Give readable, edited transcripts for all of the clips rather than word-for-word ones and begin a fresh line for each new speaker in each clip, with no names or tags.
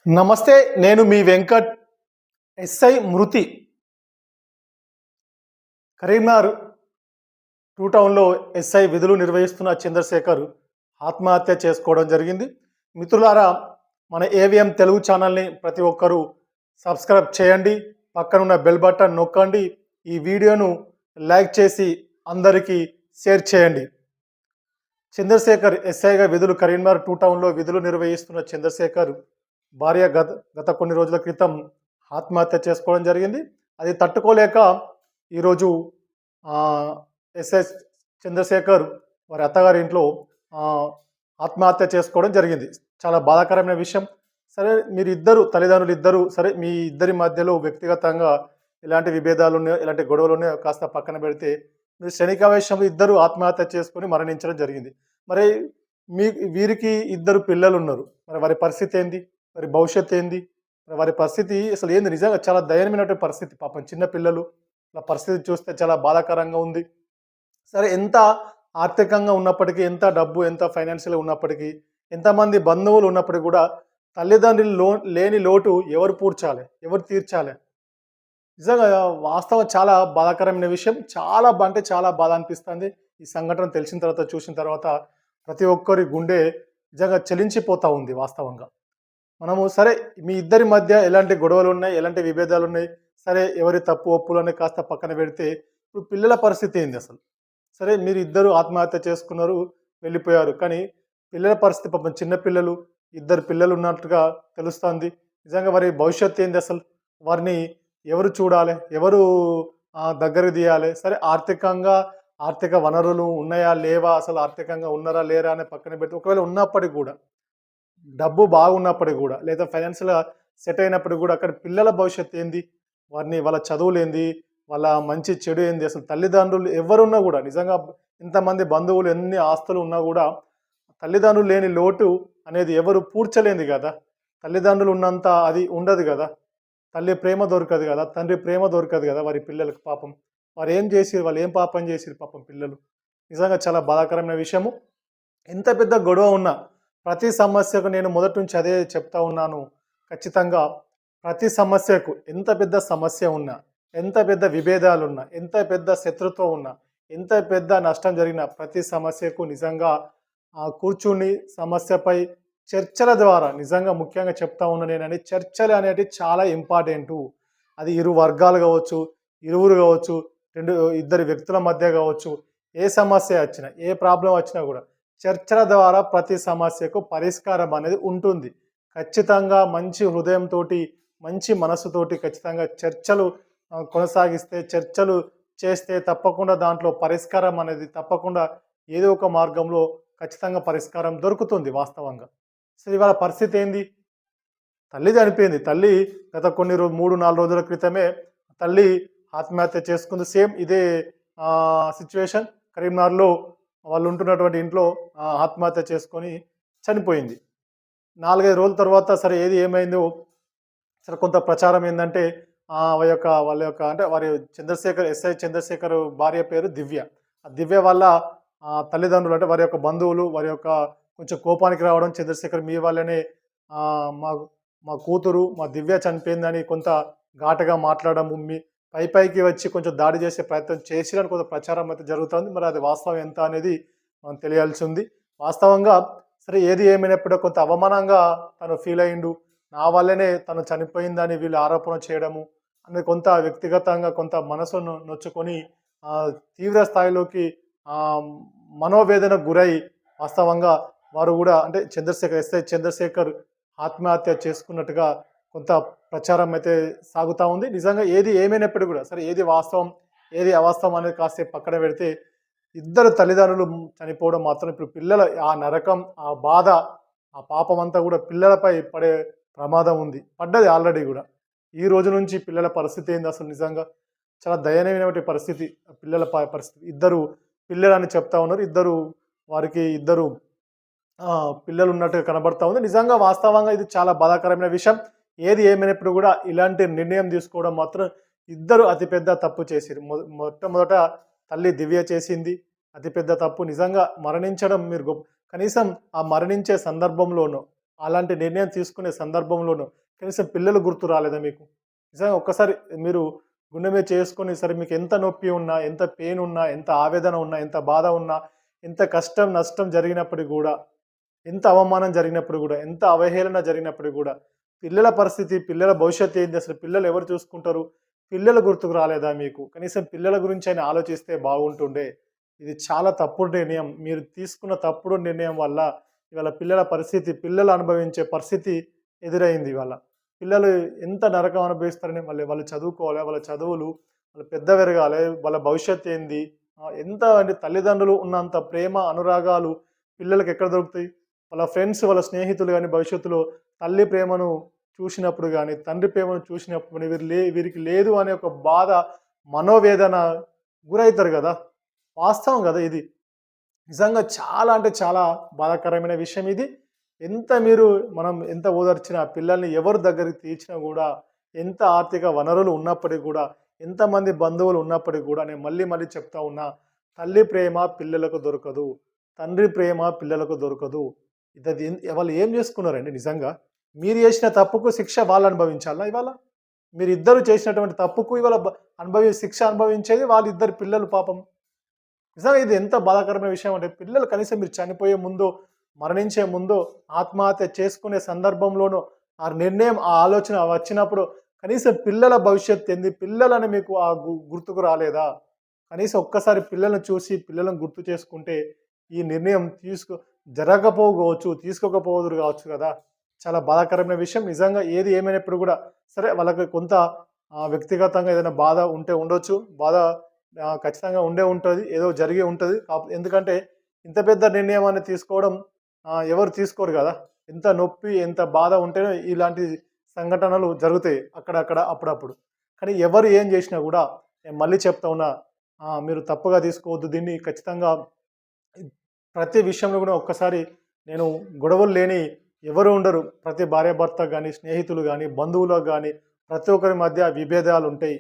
నమస్తే. నేను మీ వెంకట్. ఎస్ఐ మృతి. కరీంనగర్ టౌన్‌లో ఎస్ఐ విధులు నిర్వహిస్తున్న చంద్రశేఖర్ ఆత్మహత్య చేసుకోవడం జరిగింది. మిత్రులారా, మన ఏవిఎం తెలుగు ఛానల్‌ని ప్రతి ఒక్కరూ సబ్స్క్రైబ్ చేయండి. పక్కనున్న బెల్ బటన్ నొక్కండి. ఈ వీడియోను లైక్ చేసి అందరికీ షేర్ చేయండి. చంద్రశేఖర్ ఎస్ఐగా కరీంనగర్ టౌన్‌లో విధులు నిర్వహిస్తున్న చంద్రశేఖర్ భార్య గత కొన్ని రోజుల క్రితం ఆత్మహత్య చేసుకోవడం జరిగింది. అది తట్టుకోలేక ఈరోజు ఎస్ఐ చంద్రశేఖర్ వారి అత్తగారి ఇంట్లో ఆత్మహత్య చేసుకోవడం జరిగింది. చాలా బాధాకరమైన విషయం. సరే, తల్లిదండ్రులు ఇద్దరు సరే, మీ ఇద్దరి మధ్యలో వ్యక్తిగతంగా ఎలాంటి విభేదాలు ఉన్నాయో, ఎలాంటి గొడవలు ఉన్నాయో కాస్త పక్కన పెడితే, మీరు క్షణికావేశంలో ఇద్దరు ఆత్మహత్య చేసుకొని మరణించడం జరిగింది. మరి వీరికి ఇద్దరు పిల్లలు ఉన్నారు. మరి వారి పరిస్థితి ఏంది? మరి భవిష్యత్తు ఏంది? వారి పరిస్థితి అసలు ఏంది? నిజంగా చాలా దయనీయమైనటువంటి పరిస్థితి. పాపం చిన్న పిల్లలు. వాళ్ళ పరిస్థితి చూస్తే చాలా బాధాకరంగా ఉంది. సరే, ఎంత ఆర్థికంగా ఉన్నప్పటికీ, ఎంత డబ్బు, ఎంత ఫైనాన్షియల్‌గా ఉన్నప్పటికీ, ఎంతమంది బంధువులు ఉన్నప్పటికీ కూడా తల్లిదండ్రులు లేని లోటు ఎవరు పూడ్చాలి? ఎవరు తీర్చాలి? నిజంగా వాస్తవం చాలా బాధాకరమైన విషయం. అంటే చాలా బాధ అనిపిస్తుంది. ఈ సంఘటన తెలిసిన తర్వాత, చూసిన తర్వాత ప్రతి ఒక్కరి గుండె నిజంగా చలించిపోతా ఉంది వాస్తవంగా. మనము సరే, మీ ఇద్దరి మధ్య ఎలాంటి గొడవలున్నాయి, ఎలాంటి విభేదాలున్నాయి, సరే ఎవరి తప్పు ఒప్పులని కాస్త పక్కన పెడితే, ఇప్పుడు పిల్లల పరిస్థితి ఏంది అసలు? సరే, మీరు ఇద్దరు ఆత్మహత్య చేసుకున్నారు, వెళ్ళిపోయారు. కానీ పిల్లల పరిస్థితి, పాపం చిన్న పిల్లలు, ఇద్దరు పిల్లలు ఉన్నట్టుగా తెలుస్తుంది. నిజంగా వారి భవిష్యత్తు ఏంది అసలు? వారిని ఎవరు చూడాలి? ఎవరు దగ్గరికి తీయాలి? సరే, ఆర్థిక వనరులు ఉన్నాయా? లేవా? అసలు ఆర్థికంగా ఉన్నారా? లేరా? అని పక్కన పెట్టి, ఒకవేళ ఉన్నప్పటికి కూడా, డబ్బు బాగున్నప్పటికి కూడా, లేదా ఫైనాన్షియల్‌గా సెట్ అయినప్పటికి కూడా, అక్కడ పిల్లల భవిష్యత్తు ఏంది? వాళ్ళ చదువులేంది? వాళ్ళ మంచి చెడు ఏంది? అసలు తల్లిదండ్రులు ఎవరున్నా కూడా, నిజంగా ఇంతమంది బంధువులు, ఎన్ని ఆస్తులు ఉన్నా కూడా తల్లిదండ్రులు లేని లోటు అనేది ఎవరు పూడ్చలేంది కదా! తల్లిదండ్రులు ఉన్నంత అది ఉండదు కదా! తల్లి ప్రేమ దొరకదు కదా! తండ్రి ప్రేమ దొరకదు కదా వారి పిల్లలకు పాపం. వారేం చేసిర్రు? వాళ్ళు ఏం పాపం చేసిర్రు పాపం పిల్లలు? నిజంగా చాలా బాధాకరమైన విషయము. ఎంత పెద్ద గొడవ ఉన్నా, ప్రతి సమస్యకు నేను మొదటి నుంచి అదే చెప్తా ఉన్నాను. ఖచ్చితంగా ప్రతి సమస్యకు, ఎంత పెద్ద సమస్య ఉన్నా, ఎంత పెద్ద విభేదాలున్నా, ఎంత పెద్ద శత్రుత్వం ఉన్నా, ఎంత పెద్ద నష్టం జరిగినా, ప్రతి సమస్యకు నిజంగా కూర్చుని సమస్యపై చర్చల ద్వారా, నిజంగా ముఖ్యంగా చెప్తా ఉన్నా నేనని, చర్చలు అనేటివి చాలా ఇంపార్టెంటు. అది ఇరు వర్గాలు కావచ్చు, ఇరువురు కావచ్చు, ఇద్దరు వ్యక్తుల మధ్య కావచ్చు, ఏ సమస్య వచ్చినా, ఏ ప్రాబ్లం వచ్చినా కూడా చర్చల ద్వారా ప్రతి సమస్యకు పరిష్కారం అనేది ఉంటుంది. ఖచ్చితంగా మంచి హృదయంతోటి, మంచి మనసుతోటి ఖచ్చితంగా చర్చలు కొనసాగిస్తే, చర్చలు చేస్తే తప్పకుండా దాంట్లో పరిష్కారం అనేది తప్పకుండా ఏదో ఒక మార్గంలో ఖచ్చితంగా పరిష్కారం దొరుకుతుంది వాస్తవంగా. సో, ఇవాళ పరిస్థితి ఏంది? తల్లి చనిపోయింది. తల్లి గత 3-4 రోజుల క్రితమే తల్లి ఆత్మహత్య చేసుకుంది. సేమ్ ఇదే సిచ్యువేషన్. కరీంనగర్‌లో వాళ్ళు ఉంటున్నటువంటి ఇంట్లో ఆత్మహత్య చేసుకొని చనిపోయింది. 4, 5 రోజుల తర్వాత సరే, ఏమైందో సరే, కొంత ప్రచారం ఏందంటే వాళ్ళ యొక్క అంటే వారి ఎస్ఐ చంద్రశేఖర్ భార్య పేరు దివ్య. ఆ దివ్య వాళ్ళ తల్లిదండ్రులు, అంటే వారి యొక్క బంధువులు, వారి యొక్క కొంచెం కోపానికి రావడం, చంద్రశేఖర్ మీ వల్లనే మా మా కూతురు, మా దివ్య చనిపోయిందని కొంత ఘాటుగా మాట్లాడడం, పైకి వచ్చి కొంచెం దాడి చేసే ప్రయత్నం చేసిరని కొంత ప్రచారం అయితే జరుగుతుంది. మరి అది వాస్తవం ఎంత అనేది మనం తెలియాల్సి ఉంది. వాస్తవంగా సరే, ఏమైనప్పుడో కొంత అవమానంగా తను ఫీల్ అయ్యిండు. నా వల్లనే తను చనిపోయిందని వీళ్ళు ఆరోపణ చేయడము అనేది కొంత వ్యక్తిగతంగా కొంత మనసును నొచ్చుకొని తీవ్ర స్థాయిలోకి మనోవేదనకు గురై, వాస్తవంగా వారు కూడా, అంటే ఎస్ఐ చంద్రశేఖర్ ఆత్మహత్య చేసుకున్నట్టుగా కొంత ప్రచారం అయితే సాగుతూ ఉంది. నిజంగా ఏమైనప్పటికీ కూడా సరే, ఏది వాస్తవం, ఏది అవాస్తవం అనేది కాసేపు పక్కన పెడితే, ఇద్దరు తల్లిదండ్రులు చనిపోవడం మాత్రం ఇప్పుడు పిల్లల ఆ నరకం, ఆ బాధ, ఆ పాపం అంతా కూడా పిల్లలపై పడే ప్రమాదం ఉంది. పడ్డది ఆల్రెడీ కూడా. ఈ రోజు నుంచి పిల్లల పరిస్థితి ఏంది అసలు? నిజంగా చాలా దయనీయమైన పరిస్థితి. పిల్లల పరిస్థితి. ఇద్దరు పిల్లలని చెప్తా ఉన్నారు. వారికి ఇద్దరు పిల్లలు ఉన్నట్టుగా కనబడతా ఉంది. నిజంగా వాస్తవంగా ఇది చాలా బాధాకరమైన విషయం. ఏమైనప్పుడు కూడా ఇలాంటి నిర్ణయం తీసుకోవడం మాత్రం ఇద్దరు అతిపెద్ద తప్పు చేసిరు. మొట్టమొదట తల్లి దివ్య చేసింది అతిపెద్ద తప్పు. నిజంగా మరణించడం, మీరు కనీసం ఆ మరణించే సందర్భంలోనో, అలాంటి నిర్ణయం తీసుకునే సందర్భంలోనూ కనీసం పిల్లలు గుర్తు రాలేదా మీకు? నిజంగా ఒక్కసారి మీరు గుండె మీద చేసుకొని సరే మీకు ఎంత నొప్పి ఉన్నా, ఎంత పెయిన్ ఉన్నా, ఎంత ఆవేదన ఉన్నా, ఎంత బాధ ఉన్నా, ఎంత కష్టం, నష్టం జరిగినప్పటికి గూడా, ఎంత అవమానం జరిగినప్పుడు గూడా, ఎంత అవహేళన జరిగినప్పటికి గూడా, పిల్లల పరిస్థితి, పిల్లల భవిష్యత్తు ఏంది? అసలు పిల్లలు ఎవరు చూసుకుంటారు? పిల్లలు గుర్తుకు రాలేదా మీకు? కనీసం పిల్లల గురించైనా ఆలోచిస్తే బాగుంటుండే. ఇది చాలా తప్పుడు నిర్ణయం. మీరు తీసుకున్న తప్పుడు నిర్ణయం వల్ల ఇవాళ పిల్లల పరిస్థితి, పిల్లలు అనుభవించే పరిస్థితి ఎదురైంది ఇవాళ. పిల్లలు ఎంత నరకం అనుభవిస్తారని వాళ్ళు చదువుకోవాలి. వాళ్ళ చదువులు, వాళ్ళు పెద్ద పెరగాలి. వాళ్ళ భవిష్యత్తు ఏంది? ఎంత అంటే తల్లిదండ్రులు ఉన్నంత ప్రేమ, అనురాగాలు పిల్లలకి ఎక్కడ దొరుకుతాయి? వాళ్ళ ఫ్రెండ్స్, వాళ్ళ స్నేహితులు గాని భవిష్యత్తులో తల్లి ప్రేమను చూసినప్పుడు గాని, తండ్రి ప్రేమను చూసినప్పుడు గాని వీరికి లేదు అనే ఒక బాధ, మనోవేదన గురైతారు గదా! వాస్తవం గదా ఇది. నిజంగా చాలా అంటే చాలా బాధాకరమైన విషయం ఇది. మనం ఎంత ఓదార్చినా, పిల్లల్ని ఎవరు దగ్గరికి తీర్చినా గూడా, ఎంత ఆర్థిక వనరులు ఉన్నప్పటికి గూడా, ఎంతమంది బంధువులు ఉన్నప్పటికి గూడా, నేను మళ్ళీ మళ్ళీ చెప్తా ఉన్నా, తల్లి ప్రేమ పిల్లలకు దొరకదు. తండ్రి ప్రేమ పిల్లలకు దొరకదు. వాళ్ళు ఏం జేసుకున్నారండి నిజంగా? మీరు జేసిన తప్పుకు శిక్ష వాళ్ళు అనుభవించాలా ఇవాళ? మీరిద్దరు చేసినటువంటి తప్పుకు ఇవాళ శిక్ష అనుభవించేది వాళ్ళిద్దరు పిల్లలు పాపం. నిజంగా ఇది ఎంత బాధాకరమైన విషయం అంటే పిల్లలు కనీసం మీరు చనిపోయే ముందో, మరణించే ముందో, ఆత్మహత్య చేసుకునే సందర్భంలోనో ఆ నిర్ణయం, ఆ ఆలోచన వచ్చినప్పుడు కనీసం పిల్లల భవిష్యత్తు ఏంది? పిల్లలని మీకు గుర్తుకు రాలేదా? కనీసం ఒక్కసారి పిల్లలను చూసి, పిల్లలను గుర్తు చేసుకుంటే ఈ నిర్ణయం జరగకపోవచ్చు, తీసుకోకపోదురు కావచ్చు కదా! చాలా బాధాకరమైన విషయం. నిజంగా ఏది ఏమైనప్పుడు కూడా సరే వాళ్ళకి కొంత వ్యక్తిగతంగా ఏదైనా బాధ ఉంటే ఉండొచ్చు. బాధ ఖచ్చితంగా ఉంటది. ఏదో జరిగి ఉంటది. ఎందుకంటే ఇంత పెద్ద నిర్ణయమాన్ని తీసుకోవడం ఎవరు తీసుకోరు గదా! ఎంత నొప్పి, ఎంత బాధ ఉంటేనే ఇలాంటి సంఘటనలు జరుగుతాయి అక్కడక్కడ, అప్పుడప్పుడు. కానీ ఎవరు ఏం జేసినా గూడా నేను మళ్ళీ చెప్తా ఉన్నా, మీరు తప్పుగా తీసుకోవద్దు దీన్ని. ఖచ్చితంగా ప్రతి విషయంలో గూడా ఒక్కసారి నేను గొడవలు లేని ఎవరు ఉండరు. ప్రతి భార్యాభర్త గాని, స్నేహితులు గాని, బంధువులకు గాని ప్రతి ఒక్కరి మధ్య విభేదాలుంటాయి.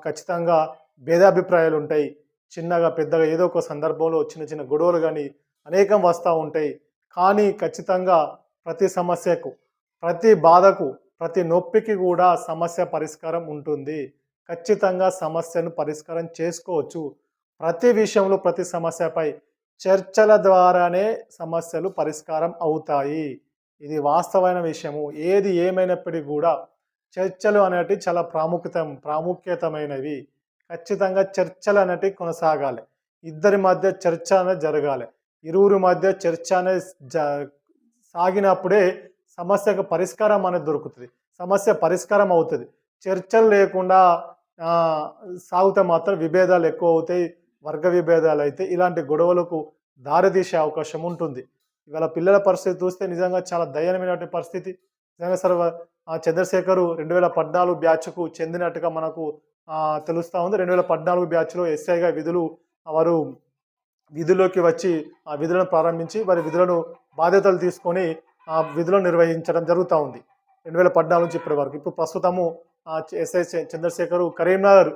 ఖచ్చితంగా భేదాభిప్రాయాలుంటాయి. చిన్నగా, పెద్దగా ఏదో ఒక సందర్భంలో చిన్న చిన్న గొడవలు గాని అనేకం వస్తా ఉంటాయి. కానీ ఖచ్చితంగా ప్రతి సమస్యకు, ప్రతి బాధకు, ప్రతి నొప్పికి గూడా సమస్య పరిష్కారం ఉంటుంది. ఖచ్చితంగా సమస్యను పరిష్కారం చేసుకోవచ్చు. ప్రతి విషయంలో, ప్రతి సమస్యపై చర్చల ద్వారానే సమస్యలు పరిష్కారం అవుతాయి. ఇది వాస్తవమైన విషయము. ఏది ఏమైనప్పటికీ గూడా చర్చలు అనేటివి చాలా ప్రాముఖ్యతమైనవి. ఖచ్చితంగా చర్చలు అనేటివి కొనసాగాలి. ఇద్దరి మధ్య చర్చ అనేది జరగాలి. ఇరువురి మధ్య చర్చ అనేది సాగినప్పుడే సమస్యకు పరిష్కారం అనేది దొరుకుతది. సమస్య పరిష్కారం అవుతది. చర్చలు లేకుండా సాగితే మాత్రం విభేదాలు ఎక్కువ అవుతాయి. వర్గ విభేదాలైతే ఇలాంటి గొడవలకు దారితీసే అవకాశం ఉంటుంది. ఇవాళ పిల్లల పరిస్థితి చూస్తే నిజంగా చాలా దయనీయమైనటువంటి పరిస్థితి. నిజంగా చంద్రశేఖర్ 2014 బ్యాచ్‌కు చెందినట్టుగా మనకు తెలుస్తా ఉంది. 2014 బ్యాచ్‌లో ఎస్ఐగా వారు విధుల్లోకి వచ్చి ఆ విధులను ప్రారంభించి వారి విధులను బాధ్యతలు తీసుకొని విధులను నిర్వహించడం జరుగుతా ఉంది. 2014 నుంచి ఇప్పటి వరకు. ఇప్పుడు ప్రస్తుతము ఎస్ఐ చంద్రశేఖర్ కరీంనగర్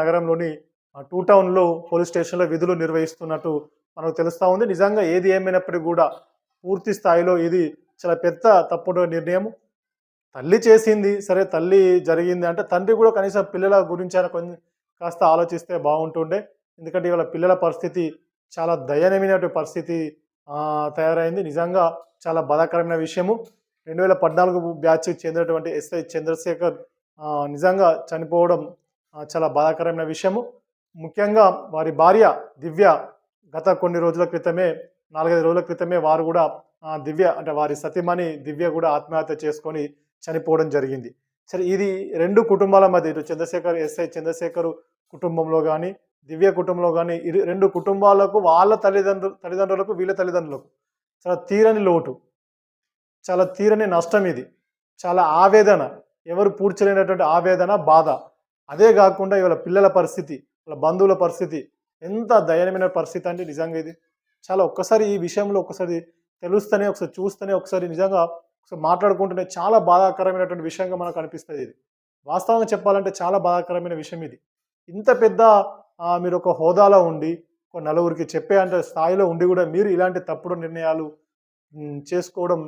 నగరంలోని 2 టౌన్‌లో పోలీస్ స్టేషన్‌లో విధులు నిర్వహిస్తున్నట్టు మనకు తెలుస్తా ఉంది. నిజంగా ఏది ఏమైనప్పటికీ కూడా పూర్తి స్థాయిలో ఇది చాలా పెద్ద తప్పుడు నిర్ణయం. తల్లి చేసింది సరే, తల్లి జరిగింది అంటే తండ్రి కూడా కనీసం పిల్లల గురించైనా కాస్త ఆలోచిస్తే బాగుంటుండే. ఎందుకంటే ఇవాళ పిల్లల పరిస్థితి చాలా దయనీయమైనటువంటి పరిస్థితి తయారైంది. నిజంగా చాలా బాధాకరమైన విషయము. 2014 బ్యాచ్‌కి చెందినటువంటి ఎస్ఐ చంద్రశేఖర్ నిజంగా చనిపోవడం చాలా బాధాకరమైన విషయము. ముఖ్యంగా వారి భార్య దివ్య గత కొన్ని రోజుల క్రితమే, 4-5 రోజుల క్రితమే వారు కూడా దివ్య అంటే వారి సతీమణి దివ్య కూడా ఆత్మహత్య చేసుకొని చనిపోవడం జరిగింది. సరే, ఇది 2 కుటుంబాల మధ్య ఇటు ఎస్ఐ చంద్రశేఖర్ కుటుంబంలో గాని, దివ్య కుటుంబంలో గాని 2 కుటుంబాలకు వాళ్ళ తల్లిదండ్రులకు, వీళ్ళ తల్లిదండ్రులకు చాలా తీరని లోటు, చాలా తీరని నష్టం ఇది. చాలా ఆవేదన, ఎవరు పూడ్చలేనటువంటి ఆవేదన, బాధ. అదే కాకుండా ఇవాళ పిల్లల పరిస్థితి, వాళ్ళ బంధువుల పరిస్థితి ఎంత దయనీయమైన పరిస్థితి అంటే నిజంగా ఇది చాలా ఒక్కసారి ఈ విషయంలో ఒకసారి తెలుస్తేనే, ఒకసారి చూస్తేనే, ఒకసారి నిజంగా మాట్లాడుకుంటూనే చాలా బాధాకరమైనటువంటి విషయంగా మనకు అనిపిస్తుంది. ఇది వాస్తవంగా చెప్పాలంటే చాలా బాధాకరమైన విషయం ఇది. ఇంత పెద్ద మీరు ఒక హోదాలో ఉండి, ఒక నలుగురికి చెప్పే అంటే స్థాయిలో ఉండి కూడా మీరు ఇలాంటి తప్పుడు నిర్ణయాలు చేసుకోవడం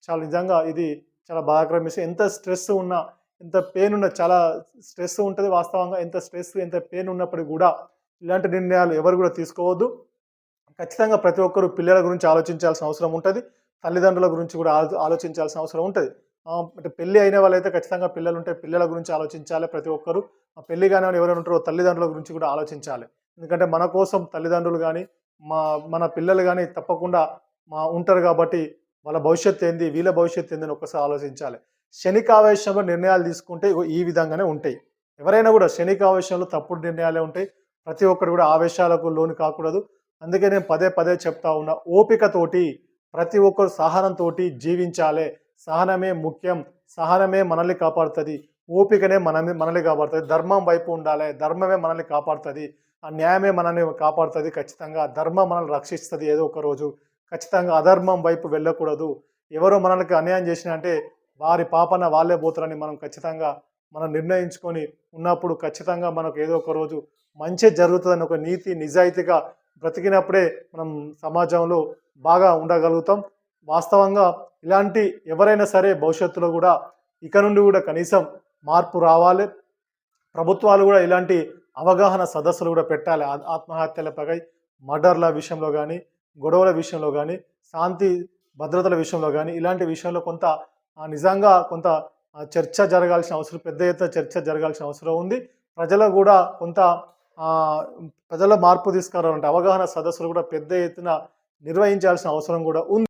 చాలా నిజంగా ఇది చాలా బాధాకరమైన విషయం. ఎంత స్ట్రెస్ ఉన్నా, ఎంత పెయిన్ ఉన్నా చాలా స్ట్రెస్ ఉంటది వాస్తవంగా. ఎంత స్ట్రెస్, ఎంత పెయిన్ ఉన్నప్పటికి గూడా ఇలాంటి నిర్ణయాలు ఎవరు గూడా తీసుకోవద్దు. ఖచ్చితంగా ప్రతి ఒక్కరు పిల్లల గురించి ఆలోచించాల్సిన అవసరం ఉంటది. తల్లిదండ్రుల గురించి గూడా ఆలోచించాల్సిన అవసరం ఉంటది. అంటే పెళ్లి అయిన వాళ్ళైతే ఖచ్చితంగా పిల్లలుంటే పిల్లల గురించి ఆలోచించాలి ప్రతి ఒక్కరు. పెళ్లి కానివాళ్ళు ఎవరైనా ఉంటారో తల్లిదండ్రుల గురించి కూడా ఆలోచించాలి. ఎందుకంటే మన కోసం తల్లిదండ్రులు గాని, మన పిల్లలు గాని తప్పకుండా ఉంటారు గాబట్టి వాళ్ళ భవిష్యత్తు ఏంది? వీళ్ళ భవిష్యత్తు ఏందని ఒక్కసారి ఆలోచించాలి. క్షణికావేశంలో నిర్ణయాలు తీసుకుంటే ఇగో ఈ విధంగానే ఉంటాయి. ఎవరైనా గూడా క్షణికావేశంలో తప్పుడు నిర్ణయాలే ఉంటాయి. ప్రతి ఒక్కరు గూడా ఆవేశాలకు లోను కాకూడదు. అందుకే నేను పదే పదే చెప్తా ఉన్నా. ఓపికతోటి ప్రతి ఒక్కరు సహనంతోటి జీవించాలే. సహనమే ముఖ్యం. సహనమే మనల్ని కాపాడుతది. ఓపికనే మనల్ని కాపాడుతది. ధర్మం వైపు ఉండాలే. ధర్మమే మనల్ని కాపాడుతది. ఆ న్యాయమే మనల్ని కాపాడుతది ఖచ్చితంగా. ధర్మం మనల్ని రక్షిస్తది ఏదో ఒక రోజు. ఖచ్చితంగా అధర్మం వైపు వెళ్ళకూడదు. ఎవరో మనలకి అన్యాయం చేసినా అంటే వారి పాపాన వాళ్ళే పోతారని మనం ఖచ్చితంగా మనం నిర్ణయించుకొని ఉన్నప్పుడు ఖచ్చితంగా మనకు ఏదో ఒక రోజు మంచే జరుగుతదని ఒక నీతి నిజాయితీగా బ్రతికినప్పుడే మనం సమాజంలో బాగా ఉండగలుగుతాం. వాస్తవంగా ఇలాంటి ఎవరైనా సరే భవిష్యత్తులో గూడా ఇక నుండి గూడా కనీసం మార్పు రావాలి. ప్రభుత్వాలు గూడా ఇలాంటి అవగాహన సదస్సులు గూడా పెట్టాలి. ఆత్మహత్యలపై, మర్డర్‌ల విషయంలో గానీ, గొడవల విషయంలో గానీ, శాంతి భద్రతల విషయంలో గానీ, ఇలాంటి విషయంలో కొంత నిజంగా కొంత చర్చ జరగాల్సిన అవసరం, పెద్ద ఎత్తున చర్చ జరగాల్సిన అవసరం ఉంది. ప్రజలు గూడా కొంత ఆహ్, ప్రజల్లో మార్పు తీసుకురావాలంటే అవగాహన సదస్సులు గూడా పెద్ద ఎత్తున నిర్వహించాల్సిన అవసరం గూడా ఉంది.